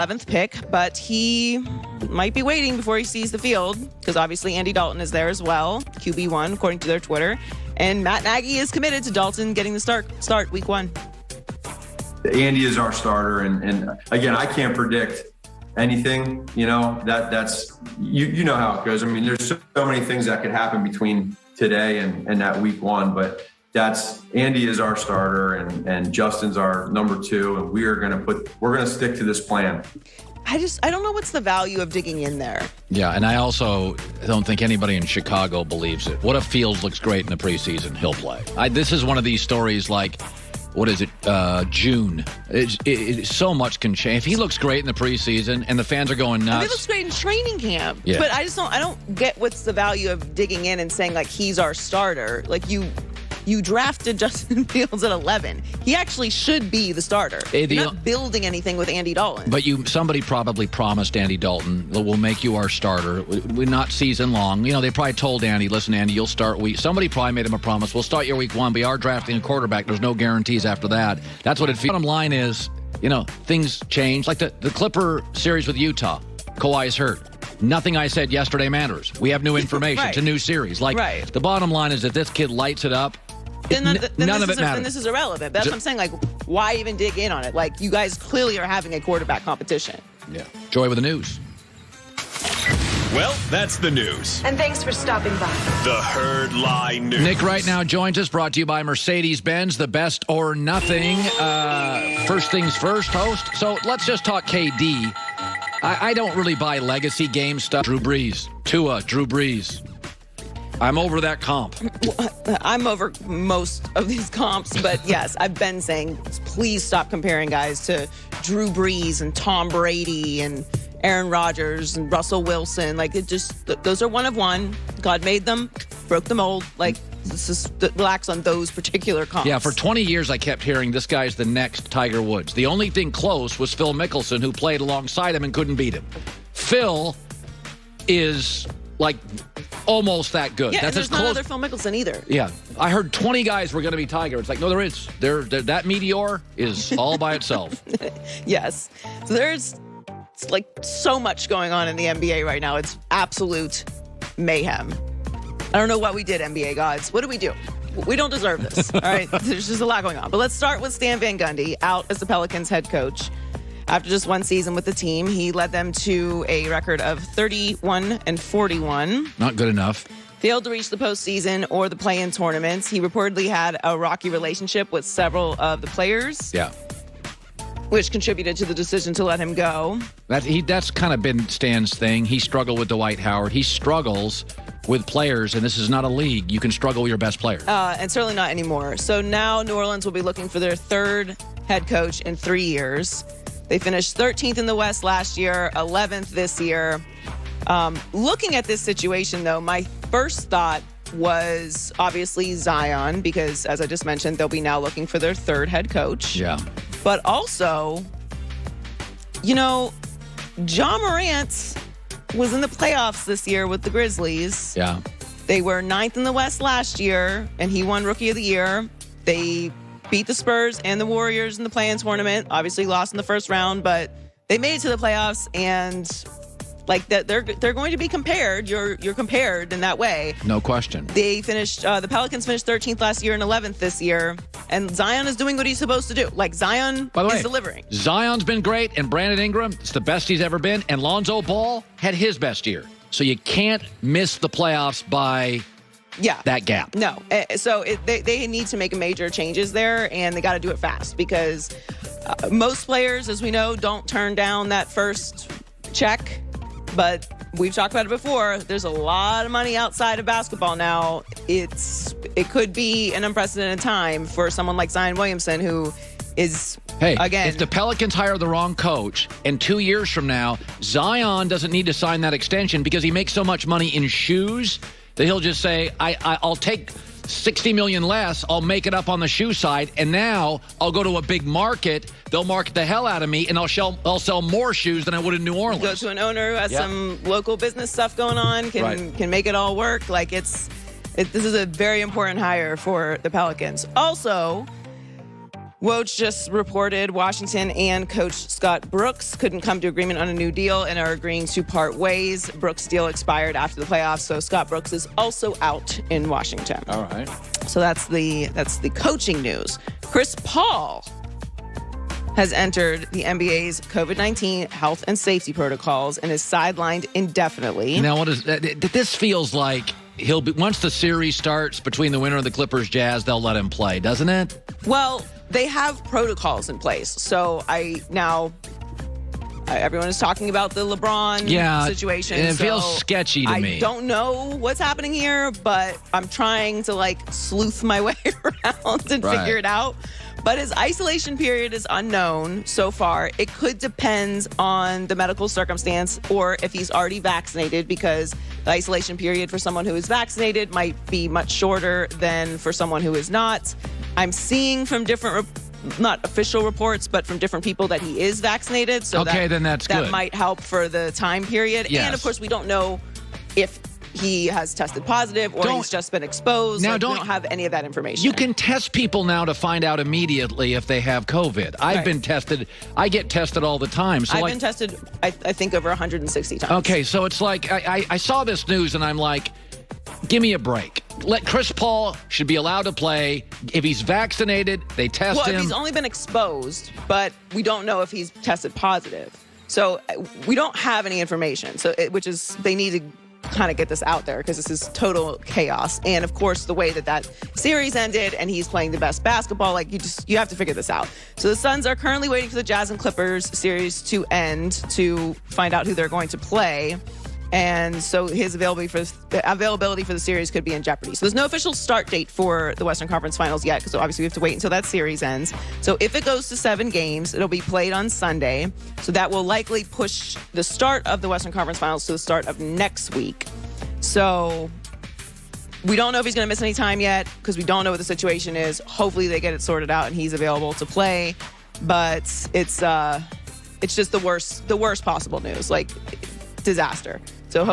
11th pick, but he might be waiting before he sees the field because obviously Andy Dalton is there as well, QB1, according to their Twitter. And Matt Nagy is committed to Dalton getting the start week 1. Andy is our starter. And again, I can't predict anything, that's you know how it goes. I mean, there's so many things that could happen between today and that week 1, but Andy is our starter and Justin's our number 2, and we're going to stick to this plan. I don't know what's the value of digging in there. Yeah, and I also don't think anybody in Chicago believes it. What if Fields looks great in the preseason? He'll play. This is one of these stories like, what is it, June. So much can change. If he looks great in the preseason and the fans are going nuts. He looks great in training camp. Yeah. But I don't get what's the value of digging in and saying, like, he's our starter. Like, you drafted Justin Fields at 11. He actually should be the starter. You're not building anything with Andy Dalton. But somebody probably promised Andy Dalton, we'll make you our starter. We're not season long. They probably told Andy, listen, Andy, you'll start somebody probably made him a promise. We'll start your week 1. We are drafting a quarterback. There's no guarantees after that. That's what it feels. Bottom line is, things change. Like the Clipper series with Utah. Kawhi is hurt. Nothing I said yesterday matters. We have new information. Right. It's a new series. Right. The bottom line is that this kid lights it up. None of it matters. Then this is irrelevant. That's what I'm saying. Like, why even dig in on it? Like, you guys clearly are having a quarterback competition. Yeah. Joy with the news. Well, that's the news. And thanks for stopping by. The Herd Line News. Nick right now joins us, brought to you by Mercedes-Benz, the best or nothing. First things first, host. So let's just talk KD. I don't really buy legacy game stuff. Drew Brees. Tua, Drew Brees. I'm over that comp. I'm over most of these comps, but yes, I've been saying, please stop comparing guys to Drew Brees and Tom Brady and Aaron Rodgers and Russell Wilson. Like, those are one of one. God made them, broke the mold. Like, just relax on those particular comps. Yeah, for 20 years I kept hearing this guy's the next Tiger Woods. The only thing close was Phil Mickelson, who played alongside him and couldn't beat him. Phil is like almost that good. Yeah, that's and there's as no close. other Phil Mickelson either. Yeah, I heard 20 guys were going to be Tiger. It's like, no, there is. That meteor is all by itself. Yes. So there's like so much going on in the NBA right now. It's absolute mayhem. I don't know what we did, NBA gods. What do we do? We don't deserve this. All right. There's just a lot going on. But let's start with Stan Van Gundy, out as the Pelicans head coach. After just one season with the team, he led them to a record of 31-41. Not good enough. Failed to reach the postseason or the play-in tournaments. He reportedly had a rocky relationship with several of the players. Yeah. Which contributed to the decision to let him go. That's kind of been Stan's thing. He struggled with Dwight Howard. He struggles with players, and this is not a league. You can struggle with your best players. And certainly not anymore. So now New Orleans will be looking for their third head coach in 3 years. They finished 13th in the West last year, 11th this year. Looking at this situation, though, my first thought was obviously Zion, because as I just mentioned, they'll be now looking for their third head coach. Yeah. But also, Ja Morant was in the playoffs this year with the Grizzlies. Yeah. They were 9th in the West last year, and he won Rookie of the Year. They beat the Spurs and the Warriors in the play-in tournament. Obviously lost in the first round, but they made it to the playoffs, and like that they're going to be compared. You're compared in that way. No question. They finished the Pelicans finished 13th last year and 11th this year, and Zion is doing what he's supposed to do. Like, Zion By the way, is delivering. Zion's been great, and Brandon Ingram, it's the best he's ever been, and Lonzo Ball had his best year. So you can't miss the playoffs by that gap. No. So they need to make major changes there, and they got to do it fast, because most players, as we know, don't turn down that first check. But we've talked about it before. There's a lot of money outside of basketball now. It could be an unprecedented time for someone like Zion Williamson, who is, again, if the Pelicans hire the wrong coach, and 2 years from now, Zion doesn't need to sign that extension because he makes so much money in shoes that he'll just say, I'll take $60 million less, I'll make it up on the shoe side, and now I'll go to a big market, they'll market the hell out of me, and I'll sell more shoes than I would in New Orleans. Go to an owner who has some local business stuff going on, can make it all work. Like, this is a very important hire for the Pelicans. Also, Woj just reported Washington and coach Scott Brooks couldn't come to agreement on a new deal and are agreeing to part ways. Brooks' deal expired after the playoffs, so Scott Brooks is also out in Washington. All right. So that's the coaching news. Chris Paul has entered the NBA's COVID-19 health and safety protocols and is sidelined indefinitely. Now, what is this? Feels like he'll be, once the series starts between the winner of the Clippers Jazz, they'll let him play, doesn't it? Well, they have protocols in place. So everyone is talking about the LeBron situation. And it so feels sketchy to me. I don't know what's happening here, but I'm trying to sleuth my way around and figure it out. But his isolation period is unknown so far. It could depend on the medical circumstance or if he's already vaccinated, because the isolation period for someone who is vaccinated might be much shorter than for someone who is not. I'm seeing from different, not official reports, but from different people that he is vaccinated. So then that's good. That might help for the time period. Yes. And of course, we don't know if he has tested positive or he's just been exposed. Now, we don't have any of that information. You can test people now to find out immediately if they have COVID. I've been tested. I get tested all the time. So I've been tested, I think, over 160 times. Okay, so it's like I saw this news and I'm like, give me a break. Let Chris Paul should be allowed to play. If he's vaccinated, they test him. Well, if he's only been exposed, but we don't know if he's tested positive. So we don't have any information. So which is, they need to kind of get this out there because this is total chaos. And of course, the way that series ended and he's playing the best basketball, you have to figure this out. So the Suns are currently waiting for the Jazz and Clippers series to end to find out who they're going to play. And so his availability for the series could be in jeopardy. So there's no official start date for the Western Conference Finals yet, because obviously we have to wait until that series ends. So if it goes to 7 games, it'll be played on Sunday. So that will likely push the start of the Western Conference Finals to the start of next week. So we don't know if he's going to miss any time yet, because we don't know what the situation is. Hopefully they get it sorted out and he's available to play. But it's just the worst possible news, disaster. So